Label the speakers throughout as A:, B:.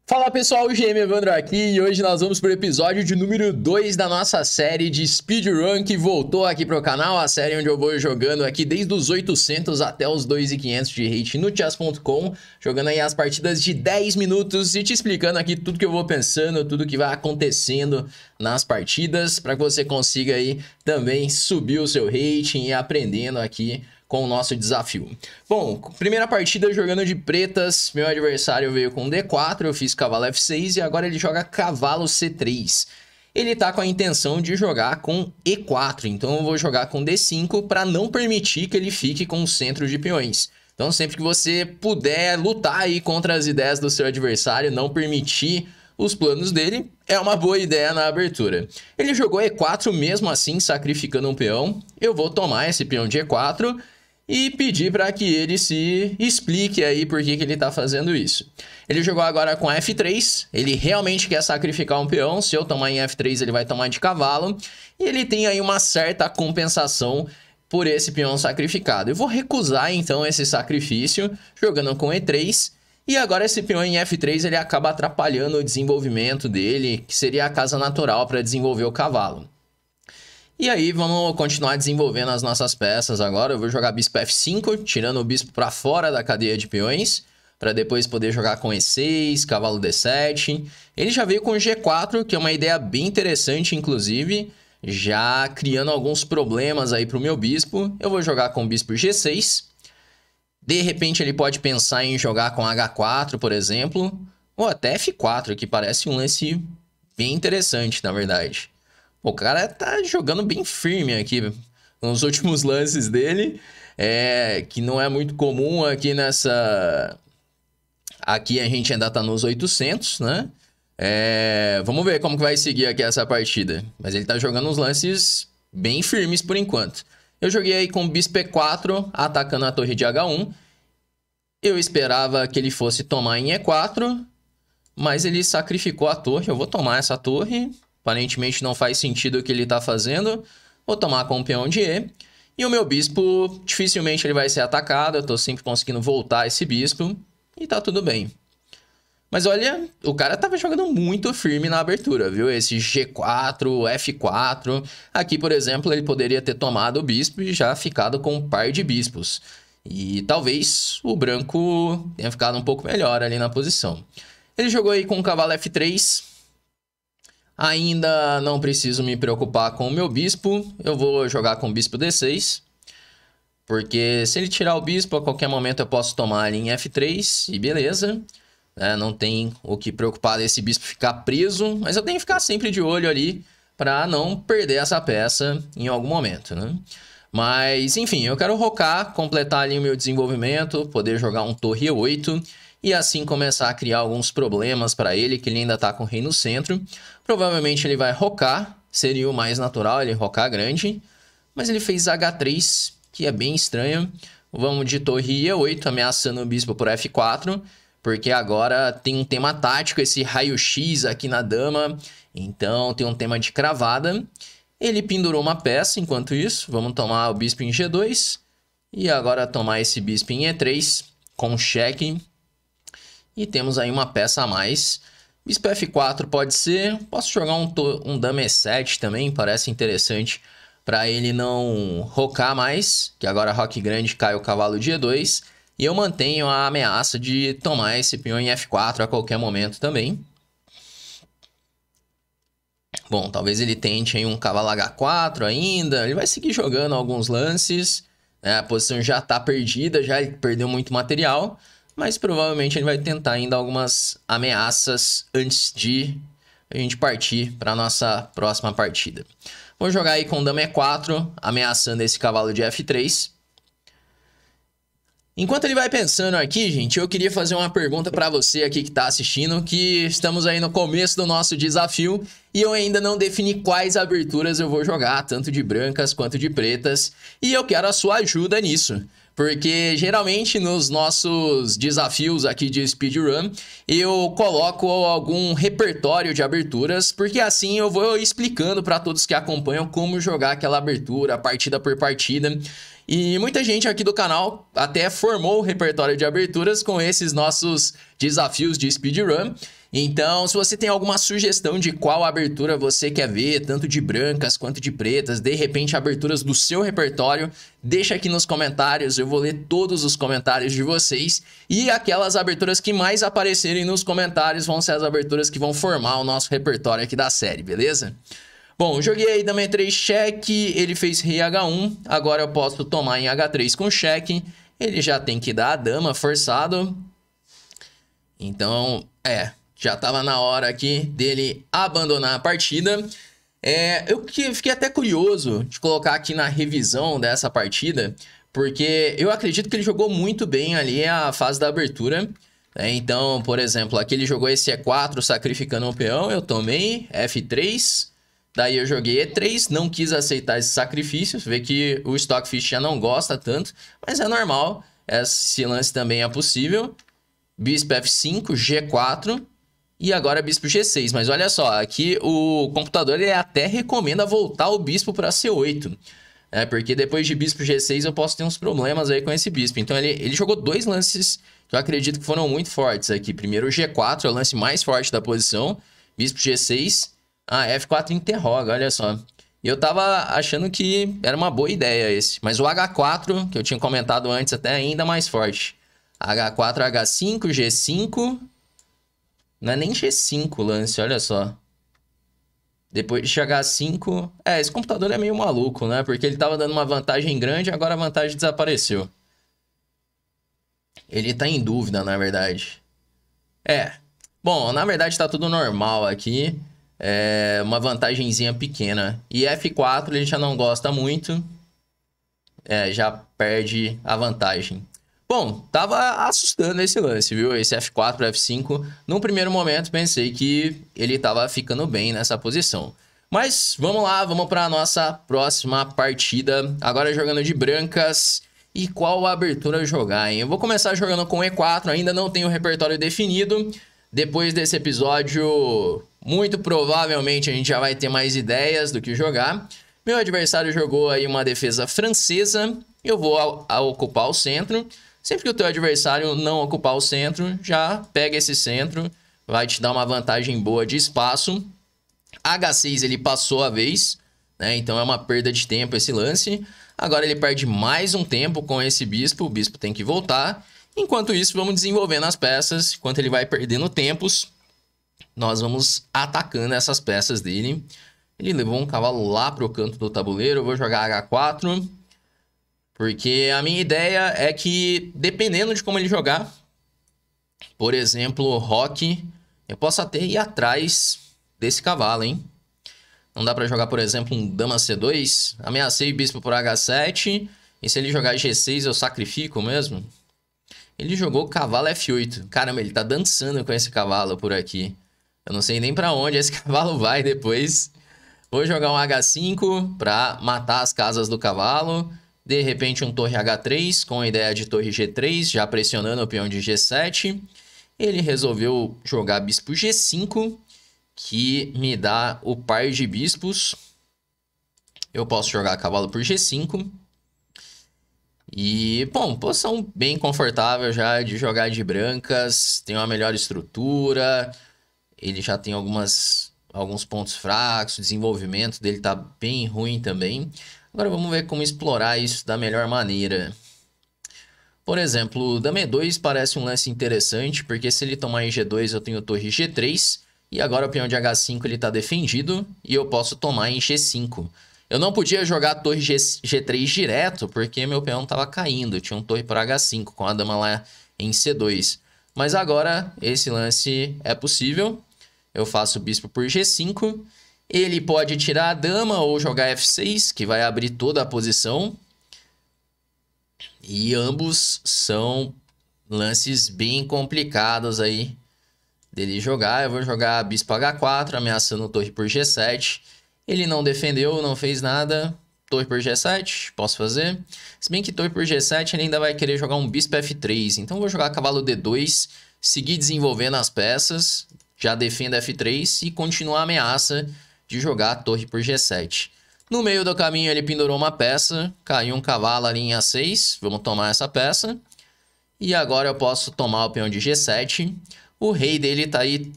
A: Fala pessoal, o GM Evandro aqui e hoje nós vamos para o episódio de número 2 da nossa série de Speedrun que voltou aqui para o canal, a série onde eu vou jogando aqui desde os 800 até os 2.500 de rate no chess.com, jogando aí as partidas de 10 minutos e te explicando aqui tudo que eu vou pensando, tudo que vai acontecendo nas partidas, para que você consiga aí também subir o seu rating e aprendendo aqui com o nosso desafio. Bom, primeira partida jogando de pretas, meu adversário veio com D4, eu fiz cavalo F6 e agora ele joga cavalo C3. Ele tá com a intenção de jogar com E4, então eu vou jogar com D5 para não permitir que ele fique com o centro de peões. Então sempre que você puder lutar aí contra as ideias do seu adversário, não permitir os planos dele, é uma boa ideia na abertura. Ele jogou E4 mesmo assim, sacrificando um peão. Eu vou tomar esse peão de E4 e pedir para que ele se explique aí por que ele está fazendo isso. Ele jogou agora com F3, ele realmente quer sacrificar um peão, se eu tomar em F3 ele vai tomar de cavalo, e ele tem aí uma certa compensação por esse peão sacrificado. Eu vou recusar então esse sacrifício, jogando com E3, e agora esse peão em F3 ele acaba atrapalhando o desenvolvimento dele, que seria a casa natural para desenvolver o cavalo. E aí vamos continuar desenvolvendo as nossas peças agora. Eu vou jogar bispo F5, tirando o bispo para fora da cadeia de peões, para depois poder jogar com E6, cavalo D7. Ele já veio com G4, que é uma ideia bem interessante, inclusive, já criando alguns problemas aí para o meu bispo. Eu vou jogar com o bispo G6. De repente ele pode pensar em jogar com H4, por exemplo, ou até F4, que parece um lance bem interessante, na verdade. O cara tá jogando bem firme aqui nos últimos lances dele, que não é muito comum aqui nessa... Aqui a gente ainda tá nos 800, né? Vamos ver como que vai seguir aqui essa partida. Mas ele tá jogando uns lances bem firmes por enquanto. Eu joguei aí com o bispo E4, atacando a torre de H1. Eu esperava que ele fosse tomar em E4, mas ele sacrificou a torre. Eu vou tomar essa torre. Aparentemente não faz sentido o que ele está fazendo. Vou tomar com o peão de E. E o meu bispo, dificilmente ele vai ser atacado. Eu estou sempre conseguindo voltar esse bispo. E tá tudo bem. Mas olha, o cara estava jogando muito firme na abertura, viu? Esse G4, F4. Aqui, por exemplo, ele poderia ter tomado o bispo e já ficado com um par de bispos. E talvez o branco tenha ficado um pouco melhor ali na posição. Ele jogou aí com o cavalo F3. Ainda não preciso me preocupar com o meu bispo. Eu vou jogar com o bispo D6. Porque se ele tirar o bispo, a qualquer momento eu posso tomar ali em F3 e beleza. Não tem o que preocupar desse bispo ficar preso. Mas eu tenho que ficar sempre de olho ali para não perder essa peça em algum momento, né? Mas enfim, eu quero rocar, completar ali o meu desenvolvimento, poder jogar um torre E8... E assim começar a criar alguns problemas para ele, que ele ainda está com o rei no centro. Provavelmente ele vai rocar, seria o mais natural ele rocar grande. Mas ele fez H3, que é bem estranho. Vamos de torre E8, ameaçando o bispo por F4. Porque agora tem um tema tático, esse raio-x aqui na dama. Então tem um tema de cravada. Ele pendurou uma peça enquanto isso. Vamos tomar o bispo em G2. E agora tomar esse bispo em E3 com cheque. E temos aí uma peça a mais. Bispo F4 pode ser. Posso jogar um dama E7 também. Parece interessante para ele não rocar mais. Que agora roque grande cai o cavalo de E2. E eu mantenho a ameaça de tomar esse peão em F4 a qualquer momento também. Bom, talvez ele tente aí um cavalo H4 ainda. Ele vai seguir jogando alguns lances. A posição já está perdida. Já perdeu muito material. Mas provavelmente ele vai tentar ainda algumas ameaças antes de a gente partir para a nossa próxima partida. Vou jogar aí com dama E4, ameaçando esse cavalo de F3. Enquanto ele vai pensando aqui, gente, eu queria fazer uma pergunta para você aqui que está assistindo, que estamos aí no começo do nosso desafio e eu ainda não defini quais aberturas eu vou jogar, tanto de brancas quanto de pretas, e eu quero a sua ajuda nisso. Porque geralmente nos nossos desafios aqui de speedrun, eu coloco algum repertório de aberturas, porque assim eu vou explicando para todos que acompanham como jogar aquela abertura, partida por partida. E muita gente aqui do canal até formou o repertório de aberturas com esses nossos desafios de speedrun. Então, se você tem alguma sugestão de qual abertura você quer ver, tanto de brancas quanto de pretas, de repente aberturas do seu repertório, deixa aqui nos comentários, eu vou ler todos os comentários de vocês. E aquelas aberturas que mais aparecerem nos comentários vão ser as aberturas que vão formar o nosso repertório aqui da série, beleza? Bom, joguei aí dama E3 cheque, ele fez rei H1, agora eu posso tomar em H3 com cheque, ele já tem que dar a dama forçado. Então, já tava na hora aqui dele abandonar a partida. Eu fiquei até curioso de colocar aqui na revisão dessa partida, porque eu acredito que ele jogou muito bem ali a fase da abertura. Então, por exemplo, aqui ele jogou esse E4 sacrificando um peão, eu tomei F3, daí eu joguei E3, não quis aceitar esse sacrifício, vê que o Stockfish já não gosta tanto, mas é normal, esse lance também é possível. Bispo F5, G4 e agora bispo G6. Mas olha só, aqui o computador ele até recomenda voltar o bispo para C8. Porque depois de bispo G6 eu posso ter uns problemas aí com esse bispo. Então ele jogou dois lances que eu acredito que foram muito fortes aqui. Primeiro o G4, é o lance mais forte da posição. Bispo G6, F4 interroga, olha só. E eu tava achando que era uma boa ideia esse. Mas o H4, que eu tinha comentado antes, até ainda mais forte. H4, H5, G5. Não é nem G5 o lance, olha só. Depois de H5... esse computador é meio maluco, né? Porque ele tava dando uma vantagem grande, agora a vantagem desapareceu. Ele tá em dúvida, na verdade. Bom, na verdade tá tudo normal aqui. Uma vantagenzinha pequena. E F4 ele já não gosta muito. Já perde a vantagem. Bom, tava assustando esse lance, viu? Esse F4, F5. Num primeiro momento, pensei que ele tava ficando bem nessa posição. Mas, vamos lá, vamos para a nossa próxima partida. Agora jogando de brancas. E qual abertura jogar, hein? Eu vou começar jogando com E4, ainda não tenho o repertório definido. Depois desse episódio, muito provavelmente a gente já vai ter mais ideias do que jogar. Meu adversário jogou aí uma defesa francesa. Eu vou ocupar o centro. Sempre que o teu adversário não ocupar o centro, já pega esse centro, vai te dar uma vantagem boa de espaço. H6 ele passou a vez, né? Então é uma perda de tempo esse lance. Agora ele perde mais um tempo com esse bispo, o bispo tem que voltar. Enquanto isso, vamos desenvolvendo as peças. Enquanto ele vai perdendo tempos, nós vamos atacando essas peças dele. Ele levou um cavalo lá para o canto do tabuleiro, eu vou jogar H4. Porque a minha ideia é que, dependendo de como ele jogar, por exemplo, roque, eu posso até ir atrás desse cavalo, hein? Não dá pra jogar, por exemplo, um dama C2, ameacei o bispo por H7, e se ele jogar G6 eu sacrifico mesmo? Ele jogou cavalo F8, caramba, ele tá dançando com esse cavalo por aqui. Eu não sei nem pra onde esse cavalo vai depois. Vou jogar um H5 pra matar as casas do cavalo. De repente um torre H3 com a ideia de torre G3, já pressionando o peão de G7. Ele resolveu jogar bispo G5, que me dá o par de bispos. Eu posso jogar cavalo por G5. E, bom, posição bem confortável já de jogar de brancas. Tem uma melhor estrutura. Ele já tem alguns pontos fracos. O desenvolvimento dele tá bem ruim também. Agora vamos ver como explorar isso da melhor maneira. Por exemplo, dama E2 parece um lance interessante, porque se ele tomar em G2 eu tenho torre G3, e agora o peão de H5 ele está defendido, e eu posso tomar em G5. Eu não podia jogar torre G3 direto, porque meu peão estava caindo, tinha um torre por H5 com a dama lá em C2. Mas agora esse lance é possível, eu faço o bispo por G5, ele pode tirar a dama ou jogar F6, que vai abrir toda a posição. E ambos são lances bem complicados aí dele jogar. Eu vou jogar bispo H4, ameaçando torre por G7. Ele não defendeu, não fez nada. Torre por G7, posso fazer. Se bem que torre por G7 ele ainda vai querer jogar um bispo F3. Então eu vou jogar cavalo D2, seguir desenvolvendo as peças. Já defendo F3 e continuar a ameaça de jogar a torre por G7. No meio do caminho ele pendurou uma peça, caiu um cavalo ali em A6, vamos tomar essa peça. E agora eu posso tomar o peão de G7. O rei dele tá aí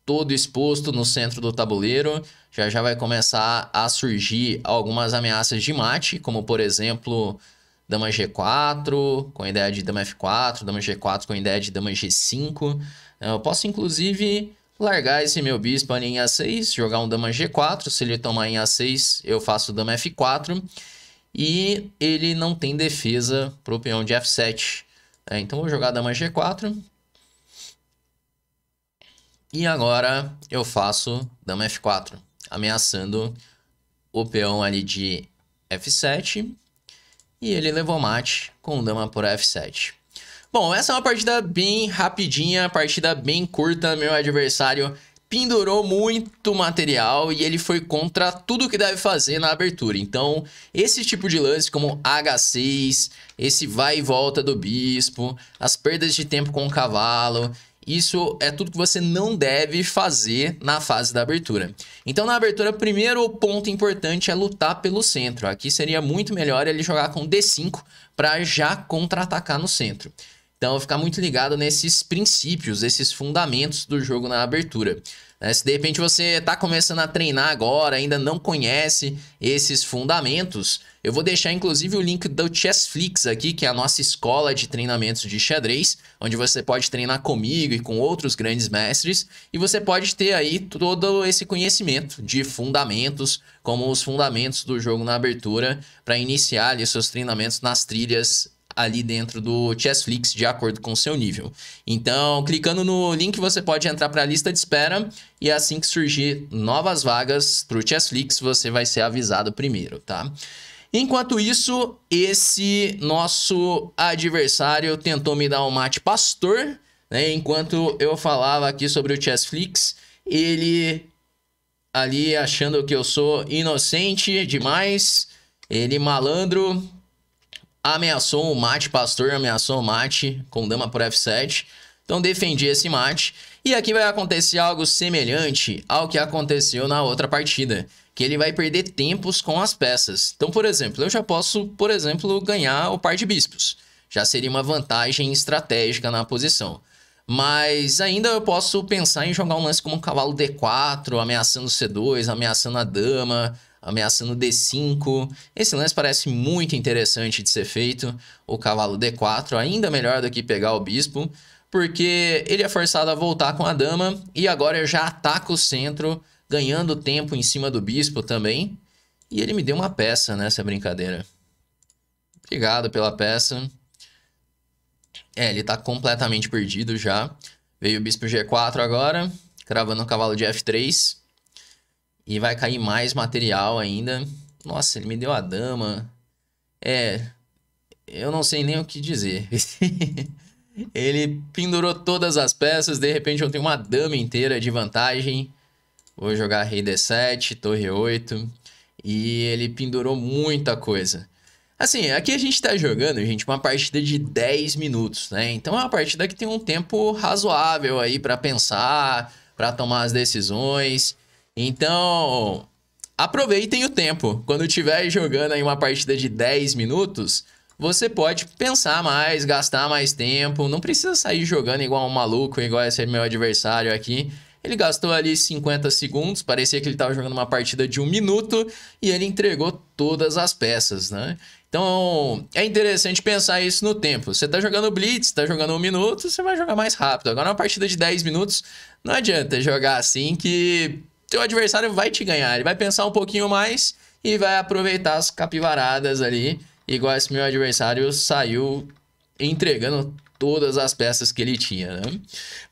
A: todo exposto no centro do tabuleiro. Já vai começar a surgir algumas ameaças de mate, como por exemplo, dama G4, com a ideia de dama F4, dama G4 com a ideia de dama G5. Eu posso inclusive largar esse meu bispo ali em A6, jogar um dama G4. Se ele tomar em A6, eu faço dama F4. E ele não tem defesa para o peão de F7. Então vou jogar dama G4. E agora eu faço dama F4, ameaçando o peão ali de F7. E ele levou mate com dama por F7. Bom, essa é uma partida bem rapidinha, partida bem curta. Meu adversário pendurou muito material e ele foi contra tudo que deve fazer na abertura. Então, esse tipo de lance como H6, esse vai e volta do bispo, as perdas de tempo com o cavalo, isso é tudo que você não deve fazer na fase da abertura. Então, na abertura, primeiro ponto importante é lutar pelo centro. Aqui seria muito melhor ele jogar com D5 para já contra-atacar no centro. Então, ficar muito ligado nesses princípios, esses fundamentos do jogo na abertura. Se de repente você está começando a treinar agora, ainda não conhece esses fundamentos, eu vou deixar inclusive o link do Chessflix aqui, que é a nossa escola de treinamentos de xadrez, onde você pode treinar comigo e com outros grandes mestres, e você pode ter aí todo esse conhecimento de fundamentos, como os fundamentos do jogo na abertura, para iniciar ali seus treinamentos nas trilhas ali dentro do Chessflix, de acordo com o seu nível. Então, clicando no link, você pode entrar para a lista de espera e assim que surgir novas vagas para o Chessflix, você vai ser avisado primeiro, tá? Enquanto isso, esse nosso adversário tentou me dar um mate pastor, né? Enquanto eu falava aqui sobre o Chessflix, ele ali achando que eu sou inocente demais, ele malandro, ameaçou o mate, pastor ameaçou o mate com dama por F7. Então defendi esse mate. E aqui vai acontecer algo semelhante ao que aconteceu na outra partida. Que ele vai perder tempos com as peças. Então, por exemplo, eu já posso, por exemplo, ganhar o par de bispos. Já seria uma vantagem estratégica na posição. Mas ainda eu posso pensar em jogar um lance como um cavalo D4, ameaçando C2, ameaçando a dama, ameaçando D5. Esse lance parece muito interessante de ser feito. O cavalo D4, ainda melhor do que pegar o bispo, porque ele é forçado a voltar com a dama e agora eu já ataco o centro, ganhando tempo em cima do bispo também. E ele me deu uma peça nessa brincadeira. Obrigado pela peça. Ele tá completamente perdido já. Veio o bispo G4 agora, cravando o cavalo de F3. E vai cair mais material ainda. Nossa, ele me deu a dama. Eu não sei nem o que dizer. Ele pendurou todas as peças. De repente eu tenho uma dama inteira de vantagem. Vou jogar rei D7, torre 8. E ele pendurou muita coisa. Assim, aqui a gente tá jogando, gente, uma partida de 10 minutos, né? Então é uma partida que tem um tempo razoável aí pra pensar, pra tomar as decisões. Então, aproveitem o tempo. Quando estiver jogando aí uma partida de 10 minutos, você pode pensar mais, gastar mais tempo. Não precisa sair jogando igual um maluco, igual esse meu adversário aqui. Ele gastou ali 50 segundos, parecia que ele estava jogando uma partida de 1 minuto e ele entregou todas as peças, né? Então, é interessante pensar isso no tempo. Você está jogando Blitz, está jogando 1 minuto, você vai jogar mais rápido. Agora, uma partida de 10 minutos, não adianta jogar assim que teu adversário vai te ganhar. Ele vai pensar um pouquinho mais e vai aproveitar as capivaradas ali, igual esse meu adversário saiu entregando todas as peças que ele tinha, né?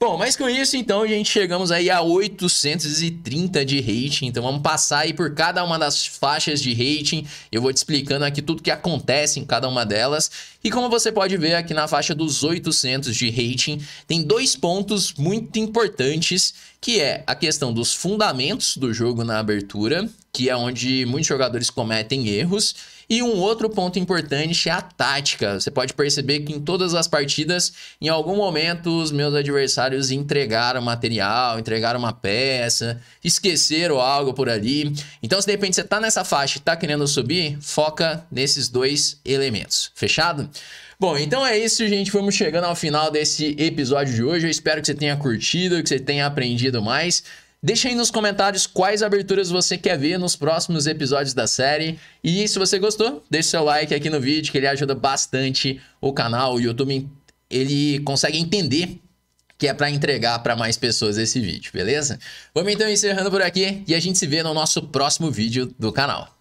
A: Bom, mas com isso, então, a gente chegamos aí a 830 de rating. Então, vamos passar aí por cada uma das faixas de rating. Eu vou te explicando aqui tudo que acontece em cada uma delas. E como você pode ver aqui na faixa dos 800 de rating, tem 2 pontos muito importantes, que é a questão dos fundamentos do jogo na abertura, que é onde muitos jogadores cometem erros, E um outro ponto importante é a tática. Você pode perceber que em todas as partidas, em algum momento, os meus adversários entregaram material, entregaram uma peça, esqueceram algo por ali. Então, se de repente você tá nessa faixa e tá querendo subir, foca nesses dois elementos. Fechado? Bom, então é isso, gente. Vamos chegando ao final desse episódio de hoje. Eu espero que você tenha curtido, que você tenha aprendido mais. Deixa aí nos comentários quais aberturas você quer ver nos próximos episódios da série. E se você gostou, deixa seu like aqui no vídeo, que ele ajuda bastante o canal. O YouTube, ele consegue entender que é para entregar para mais pessoas esse vídeo, beleza? Vamos então encerrando por aqui e a gente se vê no nosso próximo vídeo do canal.